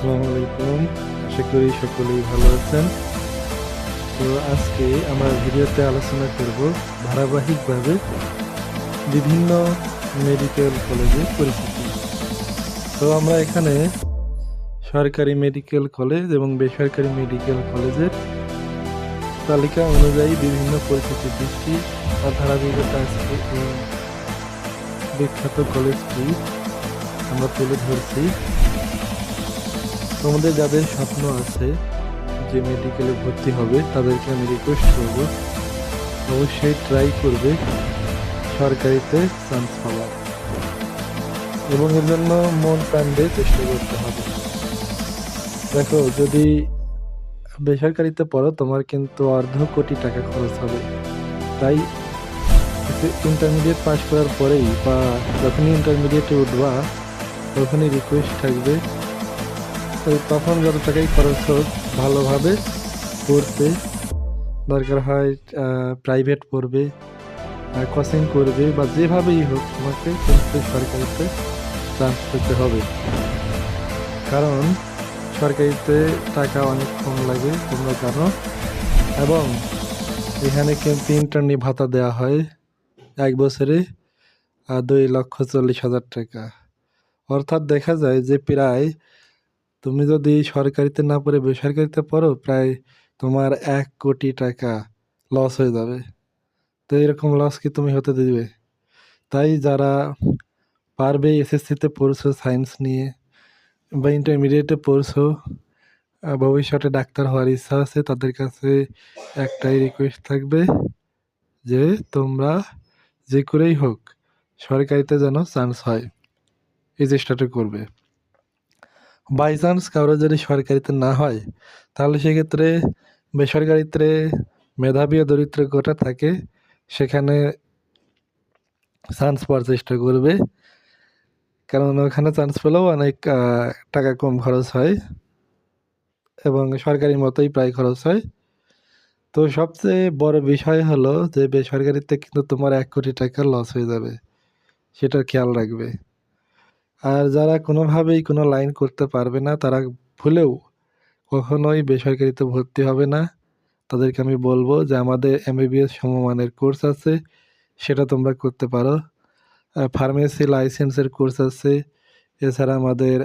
আসসালামু আলাইকুম। আশা করি সকলেই ভালো আছেন। তো আজকে আমরা ভিডিওতে আলোচনা করব ধারাবাহিকভাবে বিভিন্ন মেডিকেল কলেজের পরিচিতি। তো আমরা এখানে সরকারি মেডিকেল কলেজ এবং বেসরকারি মেডিকেল কলেজের তালিকা অনুযায়ী বিভিন্ন পরিচিতি দিচ্ছি। আর ধারাবাহিকতা আজকে এই বিখ্যাত কলেজটি আমরা তুলে ধরছি। তোমাদের যাদের স্বপ্ন আছে যে মেডিকেলে ভর্তি হবে তাদেরকে আমি রিকোয়েস্ট করব অবশ্যই ট্রাই করবে সরকারিতে চান্স পাওয়ার, এবং এর জন্য মন প্রাণ দিয়ে চেষ্টা করতে হবে। দেখো, যদি বেসরকারিতে পড়ো তোমার কিন্তু অর্ধ কোটি টাকা খরচ হবে। তাই ইন্টারমিডিয়েট পাস করার পরেই বা যখনই ইন্টারমিডিয়েটে উঠবা তখনই রিকোয়েস্ট থাকবে তখন যত টাকাই খরচ হোক ভালোভাবে পড়তে, দরকার হয় প্রাইভেট পড়বে, কোচিং করবে, বা যেভাবেই হোক তোমাকে কিন্তু সরকারিতে চান্স পেতে হবে। কারণ সরকারিতে টাকা অনেক কম লাগে তোমরা জানো, এবং এখানে কিন্তু ইন্টার্নি ভাতা দেওয়া হয় 1 বছরে 2,40,000 টাকা। অর্থাৎ দেখা যায় যে প্রায় তুমি যদি সরকারিতে না পড়ে বেসরকারিতে পড়ো প্রায় তোমার 1 কোটি টাকা লস হয়ে যাবে। তো এরকম লস কি তুমি হতে দিবে? তাই যারা পারবে এসএসসিতে পড়ছো সায়েন্স নিয়ে বা ইন্টারমিডিয়েটে পড়ছো, ভবিষ্যতে ডাক্তার হওয়ার ইচ্ছা আছে, তাদের কাছে একটাই রিকোয়েস্ট থাকবে যে তোমরা যে করেই হোক সরকারিতে যেন চান্স হয়, এই চেষ্টাটা করবে। বাই চান্স কারো যদি সরকারিতে না হয় তাহলে সেক্ষেত্রে বেসরকারিতে মেধাবী ও দরিদ্র কোটা থাকে, সেখানে চান্স পাওয়ার চেষ্টা করবে। কারণ ওখানে চান্স পেলেও অনেক টাকা কম খরচ হয় এবং সরকারি মতোই প্রায় খরচ হয়। তো সবচেয়ে বড় বিষয় হলো যে বেসরকারিতে কিন্তু তোমার 1 কোটি টাকা লস হয়ে যাবে, সেটার খেয়াল রাখবে। আর যারা কোনোভাবেই কোনো লাইন করতে পারবে না তারা ভুলেও কখনোই বেসরকারিতে ভর্তি হবে না। তাদেরকে আমি বলবো যে আমাদের এমবিবিএস সমমানের কোর্স আছে, সেটা তোমরা করতে পারো। ফার্মেসি লাইসেন্সের কোর্স আছে। এছাড়া আমাদের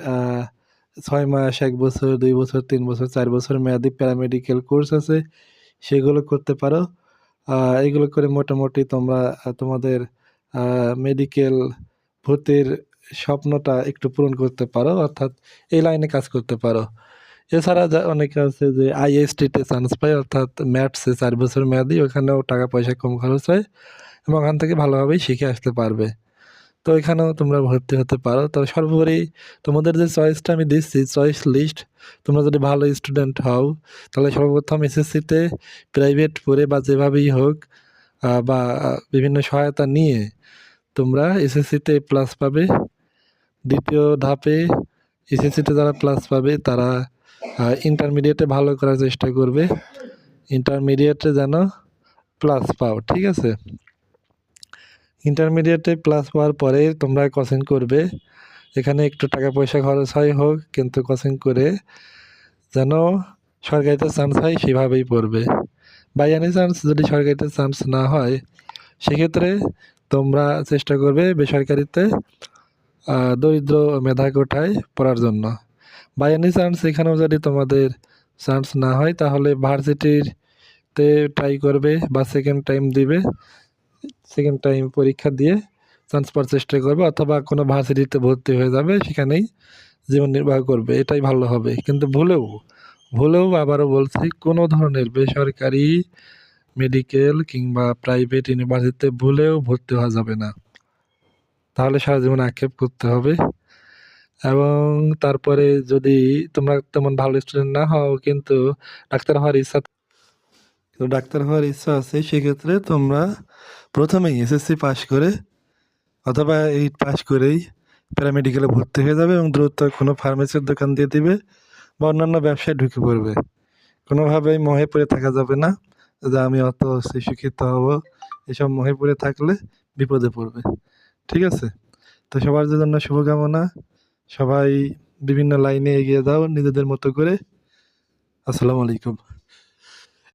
6 মাস, 1 বছর, 2 বছর, 3 বছর, 4 বছর মেয়াদি প্যারামেডিক্যাল কোর্স আছে, সেগুলো করতে পারো। এগুলো করে মোটামুটি তোমরা তোমাদের মেডিকেল ভর্তির স্বপ্নটা একটু পূরণ করতে পারো, অর্থাৎ এই লাইনে কাজ করতে পারো। এছাড়া অনেকে আছে যে আইএসটিতে চান্স পায়, অর্থাৎ ম্যাথসে 4 বছর মেয়াদি, ওখানেও টাকা পয়সা কম খরচ হয় এবং ওখান থেকে ভালোভাবেই শিখে আসতে পারবে। তো এখানেও তোমরা ভর্তি হতে পারো। তবে সর্বোপরি তোমাদের যে চয়েসটা আমি দিচ্ছি, চয়েস লিস্ট, তোমরা যদি ভালো স্টুডেন্ট হও তাহলে সর্বপ্রথম এসএসসিতে প্রাইভেট পড়ে বা যেভাবেই হোক বা বিভিন্ন সহায়তা নিয়ে তোমরা এসএসসিতে প্লাস পাবে। দ্বিতীয় ধাপে এসএসসিতে যারা প্লাস পাবে তারা ইন্টারমিডিয়েটে ভালো করার চেষ্টা করবে, ইন্টারমিডিয়েটে যেন প্লাস পাও, ঠিক আছে? ইন্টারমিডিয়েটে প্লাস পাওয়ার পরে তোমরা কোচিং করবে। এখানে একটু টাকা পয়সা খরচ হয় হোক, কিন্তু কোচিং করে যেন সরকারিতে চান্স হয় সেভাবেই পড়বে। বাই এনি চান্স যদি সরকারিতে চান্স না হয় সেক্ষেত্রে তোমরা চেষ্টা করবে বেসরকারিতে দরিদ্র মেধা কোটায় পড়ার জন্য। বাই এনি চান্স এখানেও যদি তোমাদের চান্স না হয় তাহলে ভার্সিটিতে ট্রাই করবে বা সেকেন্ড টাইম পরীক্ষা দিয়ে চান্স পাওয়ার চেষ্টা করবে, অথবা কোনো ভার্সিটিতে ভর্তি হয়ে যাবে, সেখানেই জীবন নির্বাহ করবে, এটাই ভালো হবে। কিন্তু ভুলেও আবারও বলছি, কোনো ধরনের বেসরকারি মেডিকেল কিংবা প্রাইভেট ইউনিভার্সিটিতে ভুলেও ভর্তি হওয়া যাবে না, তাহলে সারা জীবন আক্ষেপ করতে হবে। এবং তারপরে যদি তোমরা তেমন ভালো স্টুডেন্ট না হও কিন্তু ডাক্তার হওয়ার ইচ্ছা আছে, সেক্ষেত্রে তোমরা প্রথমেই এসএসসি পাস করে অথবা 8 পাস করেই প্যারামেডিকেলে ভর্তি হয়ে যাবে এবং দ্রুত কোনো ফার্মেসির দোকান দিয়ে দিবে বা অন্যান্য ব্যবসায় ঢুকে পড়বে। কোনোভাবেই মোহে পড়ে থাকা যাবে না যে আমি অত শিক্ষিত হব, এসব মোহে পড়ে থাকলে বিপদে পড়বে, ঠিক আছে? তো সবার জন্য শুভকামনা, সবাই বিভিন্ন লাইনে এগিয়ে যাও নিজেদের মতো করে। আসসালামু আলাইকুম।